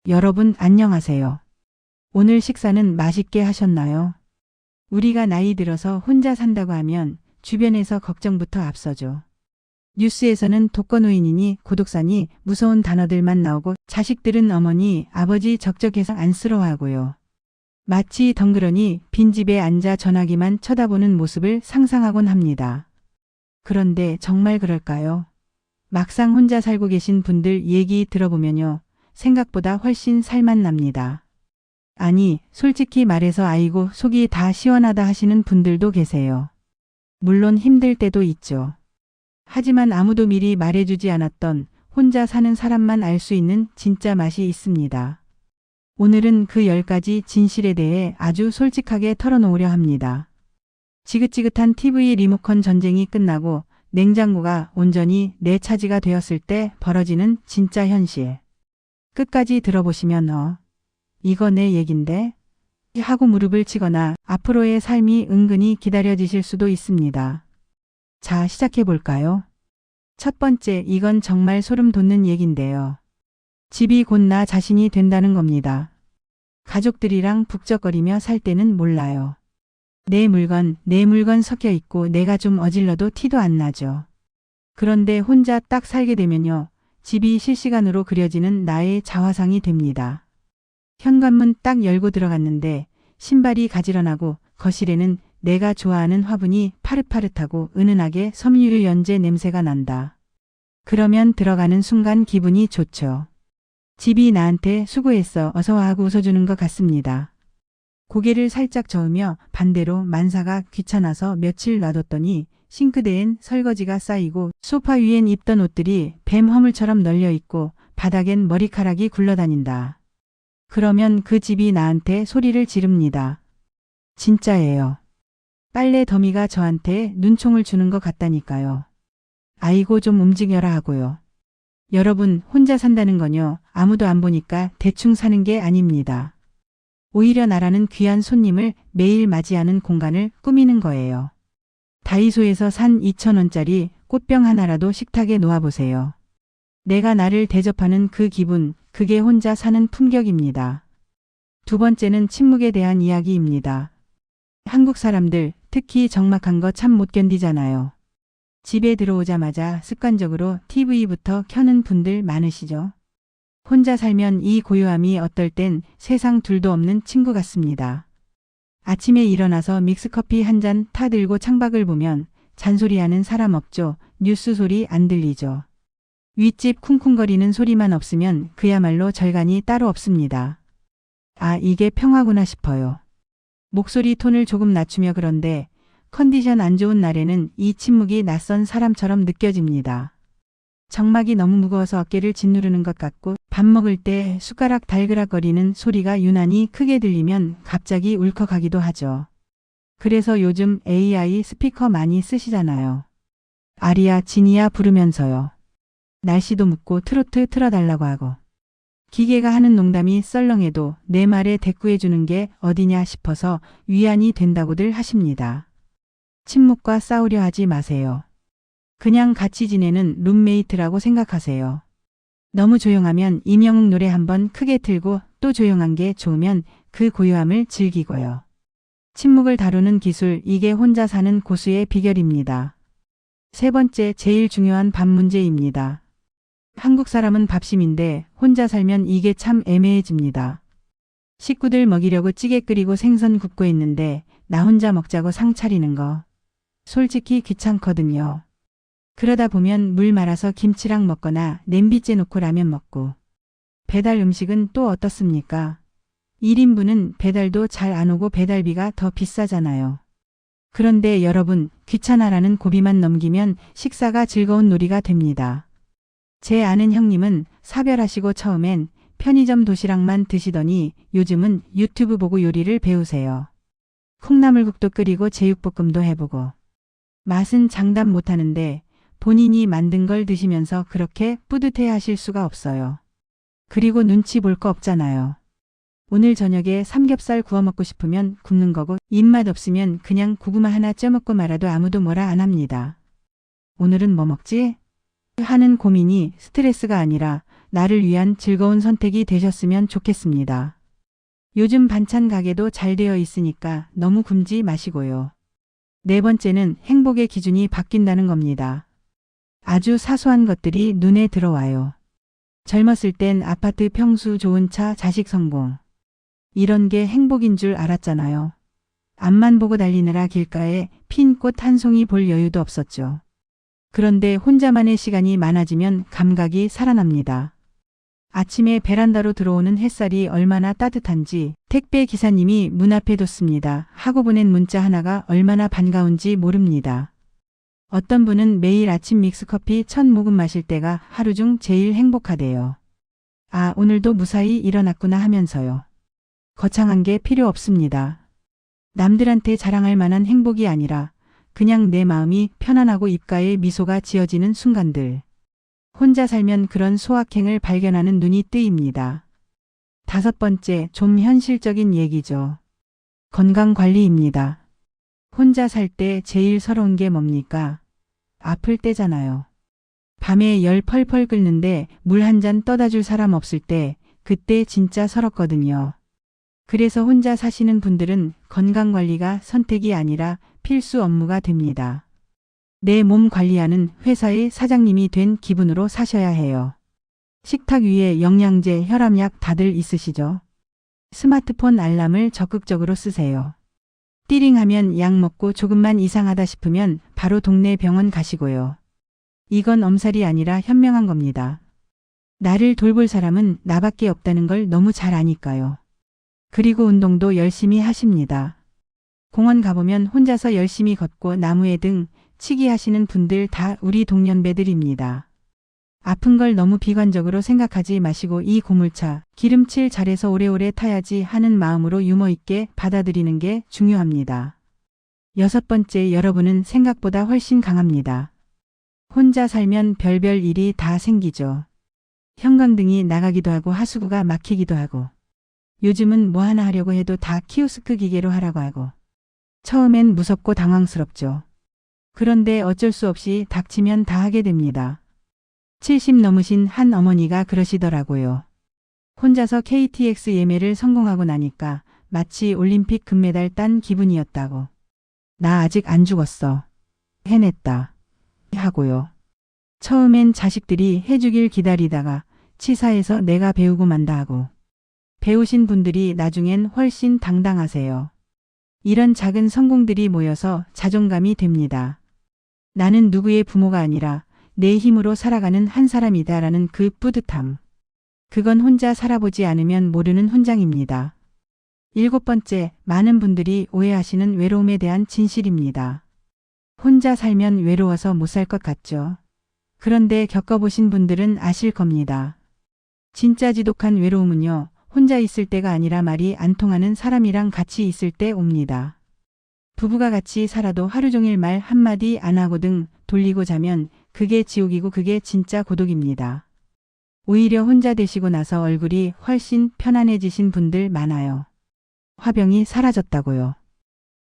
여러분 안녕하세요. 오늘 식사는 맛있게 하셨나요? 우리가 나이 들어서 혼자 산다고 하면 주변에서 걱정부터 앞서죠. 뉴스에서는 독거노인이니 고독사니 무서운 단어들만 나오고 자식들은 어머니, 아버지 적적해서 안쓰러워하고요. 마치 덩그러니 빈집에 앉아 전화기만 쳐다보는 모습을 상상하곤 합니다. 그런데 정말 그럴까요? 막상 혼자 살고 계신 분들 얘기 들어보면요. 생각보다 훨씬 살맛납니다. 아니, 솔직히 말해서 아이고 속이 다 시원하다 하시는 분들도 계세요. 물론 힘들 때도 있죠. 하지만 아무도 미리 말해주지 않았던 혼자 사는 사람만 알 수 있는 진짜 맛이 있습니다. 오늘은 그 10가지 진실에 대해 아주 솔직하게 털어놓으려 합니다. 지긋지긋한 TV 리모컨 전쟁이 끝나고 냉장고가 온전히 내 차지가 되었을 때 벌어지는 진짜 현실. 끝까지 들어보시면 이거 내 얘긴데? 하고 무릎을 치거나 앞으로의 삶이 은근히 기다려지실 수도 있습니다. 자, 시작해 볼까요? 첫 번째, 이건 정말 소름 돋는 얘긴데요. 집이 곧 나 자신이 된다는 겁니다. 가족들이랑 북적거리며 살 때는 몰라요. 내 물건 섞여 있고 내가 좀 어질러도 티도 안 나죠. 그런데 혼자 딱 살게 되면요. 집이 실시간으로 그려지는 나의 자화상이 됩니다. 현관문 딱 열고 들어갔는데 신발이 가지런하고 거실에는 내가 좋아하는 화분이 파릇파릇하고 은은하게 섬유 연재 냄새가 난다. 그러면 들어가는 순간 기분이 좋죠. 집이 나한테 수고했어 어서와 하고 웃어주는 것 같습니다. 고개를 살짝 저으며 반대로 만사가 귀찮아서 며칠 놔뒀더니 싱크대엔 설거지가 쌓이고 소파 위엔 입던 옷들이 뱀 허물처럼 널려있고 바닥엔 머리카락이 굴러다닌다. 그러면 그 집이 나한테 소리를 지릅니다. 진짜예요. 빨래 더미가 저한테 눈총을 주는 것 같다니까요. 아이고 좀 움직여라 하고요. 여러분 혼자 산다는 건요. 아무도 안 보니까 대충 사는 게 아닙니다. 오히려 나라는 귀한 손님을 매일 맞이하는 공간을 꾸미는 거예요. 다이소에서 산 2,000원짜리 꽃병 하나라도 식탁에 놓아보세요. 내가 나를 대접하는 그 기분, 그게 혼자 사는 품격입니다. 두 번째는 침묵에 대한 이야기입니다. 한국 사람들, 특히 적막한 거 참 못 견디잖아요. 집에 들어오자마자 습관적으로 TV부터 켜는 분들 많으시죠? 혼자 살면 이 고요함이 어떨 땐 세상 둘도 없는 친구 같습니다. 아침에 일어나서 믹스커피 한 잔 타들고 창밖을 보면 잔소리하는 사람 없죠. 뉴스 소리 안 들리죠. 윗집 쿵쿵거리는 소리만 없으면 그야말로 절간이 따로 없습니다. 아, 이게 평화구나 싶어요. 목소리 톤을 조금 낮추며 그런데 컨디션 안 좋은 날에는 이 침묵이 낯선 사람처럼 느껴집니다. 정막이 너무 무거워서 어깨를 짓누르는 것 같고 밥 먹을 때 숟가락 달그락거리는 소리가 유난히 크게 들리면 갑자기 울컥하기도 하죠. 그래서 요즘 AI 스피커 많이 쓰시잖아요. 아리아, 지니아 부르면서요. 날씨도 묻고 트로트 틀어달라고 하고. 기계가 하는 농담이 썰렁해도 내 말에 대꾸해주는 게 어디냐 싶어서 위안이 된다고들 하십니다. 침묵과 싸우려 하지 마세요. 그냥 같이 지내는 룸메이트라고 생각하세요. 너무 조용하면 이명웅 노래 한번 크게 틀고 또 조용한 게 좋으면 그 고요함을 즐기고요. 침묵을 다루는 기술, 이게 혼자 사는 고수의 비결입니다. 세 번째, 제일 중요한 밥 문제입니다. 한국 사람은 밥심인데 혼자 살면 이게 참 애매해집니다. 식구들 먹이려고 찌개 끓이고 생선 굽고 있는데 나 혼자 먹자고 상 차리는 거. 솔직히 귀찮거든요. 그러다 보면 물 말아서 김치랑 먹거나 냄비째 놓고 라면 먹고. 배달 음식은 또 어떻습니까? 1인분은 배달도 잘 안 오고 배달비가 더 비싸잖아요. 그런데 여러분, 귀찮아라는 고비만 넘기면 식사가 즐거운 놀이가 됩니다. 제 아는 형님은 사별하시고 처음엔 편의점 도시락만 드시더니 요즘은 유튜브 보고 요리를 배우세요. 콩나물국도 끓이고 제육볶음도 해보고. 맛은 장담 못하는데 본인이 만든 걸 드시면서 그렇게 뿌듯해 하실 수가 없어요. 그리고 눈치 볼 거 없잖아요. 오늘 저녁에 삼겹살 구워 먹고 싶으면 굽는 거고 입맛 없으면 그냥 고구마 하나 쪄먹고 말아도 아무도 뭐라 안 합니다. 오늘은 뭐 먹지? 하는 고민이 스트레스가 아니라 나를 위한 즐거운 선택이 되셨으면 좋겠습니다. 요즘 반찬 가게도 잘 되어 있으니까 너무 굶지 마시고요. 네 번째는 행복의 기준이 바뀐다는 겁니다. 아주 사소한 것들이 눈에 들어와요. 젊었을 땐 아파트 평수, 좋은 차, 자식 성공. 이런 게 행복인 줄 알았잖아요. 앞만 보고 달리느라 길가에 핀 꽃 한 송이 볼 여유도 없었죠. 그런데 혼자만의 시간이 많아지면 감각이 살아납니다. 아침에 베란다로 들어오는 햇살이 얼마나 따뜻한지, 택배 기사님이 문 앞에 뒀습니다 하고 보낸 문자 하나가 얼마나 반가운지 모릅니다. 어떤 분은 매일 아침 믹스커피 첫 모금 마실 때가 하루 중 제일 행복하대요. 아, 오늘도 무사히 일어났구나 하면서요. 거창한 게 필요 없습니다. 남들한테 자랑할 만한 행복이 아니라 그냥 내 마음이 편안하고 입가에 미소가 지어지는 순간들. 혼자 살면 그런 소확행을 발견하는 눈이 뜨입니다. 다섯 번째, 좀 현실적인 얘기죠. 건강관리입니다. 혼자 살 때 제일 서러운 게 뭡니까? 아플 때잖아요. 밤에 열 펄펄 끓는데 물 한 잔 떠다 줄 사람 없을 때 그때 진짜 서럽거든요. 그래서 혼자 사시는 분들은 건강관리가 선택이 아니라 필수 업무가 됩니다. 내 몸 관리하는 회사의 사장님이 된 기분으로 사셔야 해요. 식탁 위에 영양제, 혈압약 다들 있으시죠? 스마트폰 알람을 적극적으로 쓰세요. 띠링하면 약 먹고 조금만 이상하다 싶으면 바로 동네 병원 가시고요. 이건 엄살이 아니라 현명한 겁니다. 나를 돌볼 사람은 나밖에 없다는 걸 너무 잘 아니까요. 그리고 운동도 열심히 하십니다. 공원 가보면 혼자서 열심히 걷고 나무에 등 치기 하시는 분들 다 우리 동년배들입니다. 아픈 걸 너무 비관적으로 생각하지 마시고 이 고물차, 기름칠 잘해서 오래오래 타야지 하는 마음으로 유머 있게 받아들이는 게 중요합니다. 여섯 번째, 여러분은 생각보다 훨씬 강합니다. 혼자 살면 별별 일이 다 생기죠. 형광등이 나가기도 하고 하수구가 막히기도 하고. 요즘은 뭐 하나 하려고 해도 다 키오스크 기계로 하라고 하고. 처음엔 무섭고 당황스럽죠. 그런데 어쩔 수 없이 닥치면 다 하게 됩니다. 70 넘으신 한 어머니가 그러시더라고요. 혼자서 KTX 예매를 성공하고 나니까 마치 올림픽 금메달 딴 기분이었다고. 나 아직 안 죽었어. 해냈다. 하고요. 처음엔 자식들이 해주길 기다리다가 치사해서 내가 배우고 만다 하고. 배우신 분들이 나중엔 훨씬 당당하세요. 이런 작은 성공들이 모여서 자존감이 됩니다. 나는 누구의 부모가 아니라 내 힘으로 살아가는 한 사람이다라는 그 뿌듯함. 그건 혼자 살아보지 않으면 모르는 훈장입니다. 일곱 번째, 많은 분들이 오해하시는 외로움에 대한 진실입니다. 혼자 살면 외로워서 못 살 것 같죠. 그런데 겪어보신 분들은 아실 겁니다. 진짜 지독한 외로움은요, 혼자 있을 때가 아니라 말이 안 통하는 사람이랑 같이 있을 때 옵니다. 부부가 같이 살아도 하루 종일 말 한마디 안 하고 등 돌리고 자면 그게 지옥이고 그게 진짜 고독입니다. 오히려 혼자 되시고 나서 얼굴이 훨씬 편안해지신 분들 많아요. 화병이 사라졌다고요.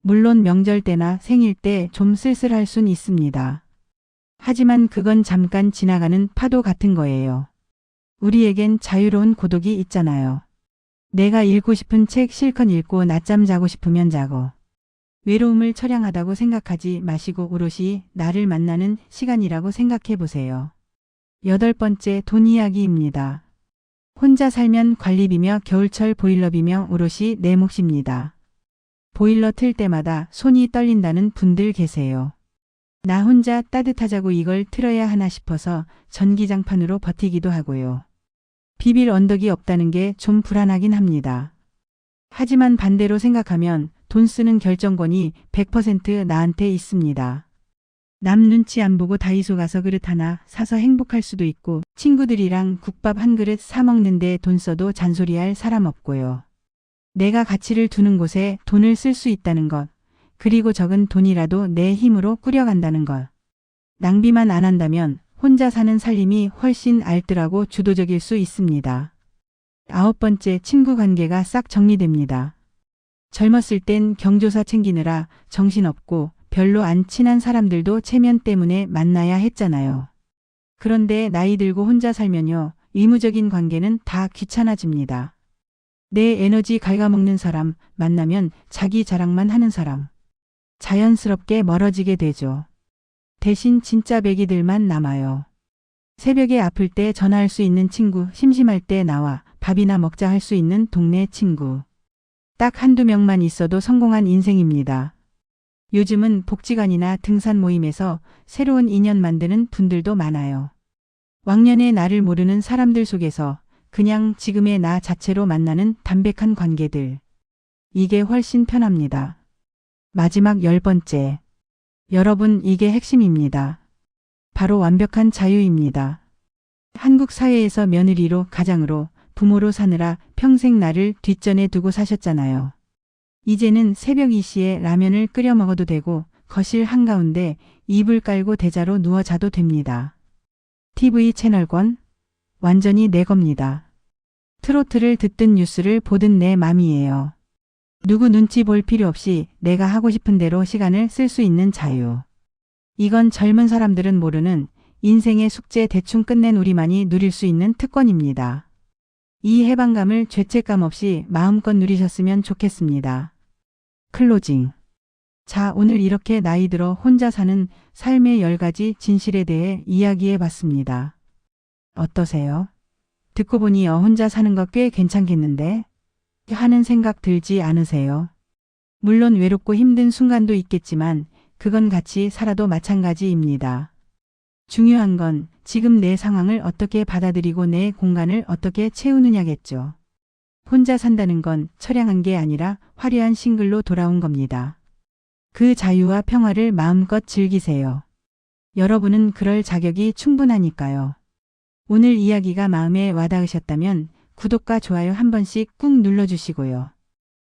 물론 명절 때나 생일 때 좀 쓸쓸할 순 있습니다. 하지만 그건 잠깐 지나가는 파도 같은 거예요. 우리에겐 자유로운 고독이 있잖아요. 내가 읽고 싶은 책 실컷 읽고 낮잠 자고 싶으면 자고. 외로움을 처량하다고 생각하지 마시고 오롯이 나를 만나는 시간이라고 생각해 보세요. 여덟 번째, 돈 이야기입니다. 혼자 살면 관리비며 겨울철 보일러비며 오롯이 내 몫입니다. 보일러 틀 때마다 손이 떨린다는 분들 계세요. 나 혼자 따뜻하자고 이걸 틀어야 하나 싶어서 전기장판으로 버티기도 하고요. 비빌 언덕이 없다는 게 좀 불안하긴 합니다. 하지만 반대로 생각하면 돈 쓰는 결정권이 100% 나한테 있습니다. 남 눈치 안 보고 다이소 가서 그릇 하나 사서 행복할 수도 있고 친구들이랑 국밥 한 그릇 사 먹는데 돈 써도 잔소리할 사람 없고요. 내가 가치를 두는 곳에 돈을 쓸 수 있다는 것, 그리고 적은 돈이라도 내 힘으로 꾸려간다는 것. 낭비만 안 한다면 혼자 사는 살림이 훨씬 알뜰하고 주도적일 수 있습니다. 아홉 번째, 친구 관계가 싹 정리됩니다. 젊었을 땐 경조사 챙기느라 정신없고 별로 안 친한 사람들도 체면 때문에 만나야 했잖아요. 그런데 나이 들고 혼자 살면요, 의무적인 관계는 다 귀찮아집니다. 내 에너지 갉아먹는 사람 만나면 자기 자랑만 하는 사람. 자연스럽게 멀어지게 되죠. 대신 진짜 백이들만 남아요. 새벽에 아플 때 전화할 수 있는 친구, 심심할 때 나와 밥이나 먹자 할 수 있는 동네 친구. 딱 한두 명만 있어도 성공한 인생입니다. 요즘은 복지관이나 등산 모임에서 새로운 인연 만드는 분들도 많아요. 왕년의 나를 모르는 사람들 속에서 그냥 지금의 나 자체로 만나는 담백한 관계들. 이게 훨씬 편합니다. 마지막 10번째. 여러분, 이게 핵심입니다. 바로 완벽한 자유입니다. 한국 사회에서 며느리로, 가장으로, 부모로 사느라 평생 나를 뒷전에 두고 사셨잖아요. 이제는 새벽 2시에 라면을 끓여 먹어도 되고 거실 한가운데 이불 깔고 대자로 누워 자도 됩니다. TV 채널권? 완전히 내 겁니다. 트로트를 듣든 뉴스를 보든 내 맘이에요. 누구 눈치 볼 필요 없이 내가 하고 싶은 대로 시간을 쓸 수 있는 자유. 이건 젊은 사람들은 모르는 인생의 숙제 대충 끝낸 우리만이 누릴 수 있는 특권입니다. 이 해방감을 죄책감 없이 마음껏 누리셨으면 좋겠습니다. 클로징. 자, 오늘 이렇게 나이 들어 혼자 사는 삶의 10가지 진실에 대해 이야기해 봤습니다. 어떠세요? 듣고 보니 혼자 사는 거 꽤 괜찮겠는데? 하는 생각 들지 않으세요? 물론 외롭고 힘든 순간도 있겠지만 그건 같이 살아도 마찬가지입니다. 중요한 건 지금 내 상황을 어떻게 받아들이고 내 공간을 어떻게 채우느냐겠죠. 혼자 산다는 건 처량한 게 아니라 화려한 싱글로 돌아온 겁니다. 그 자유와 평화를 마음껏 즐기세요. 여러분은 그럴 자격이 충분하니까요. 오늘 이야기가 마음에 와닿으셨다면 구독과 좋아요 한 번씩 꾹 눌러주시고요.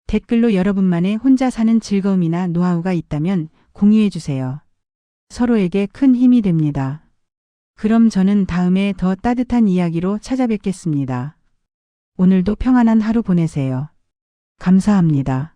댓글로 여러분만의 혼자 사는 즐거움이나 노하우가 있다면 공유해주세요. 서로에게 큰 힘이 됩니다. 그럼 저는 다음에 더 따뜻한 이야기로 찾아뵙겠습니다. 오늘도 평안한 하루 보내세요. 감사합니다.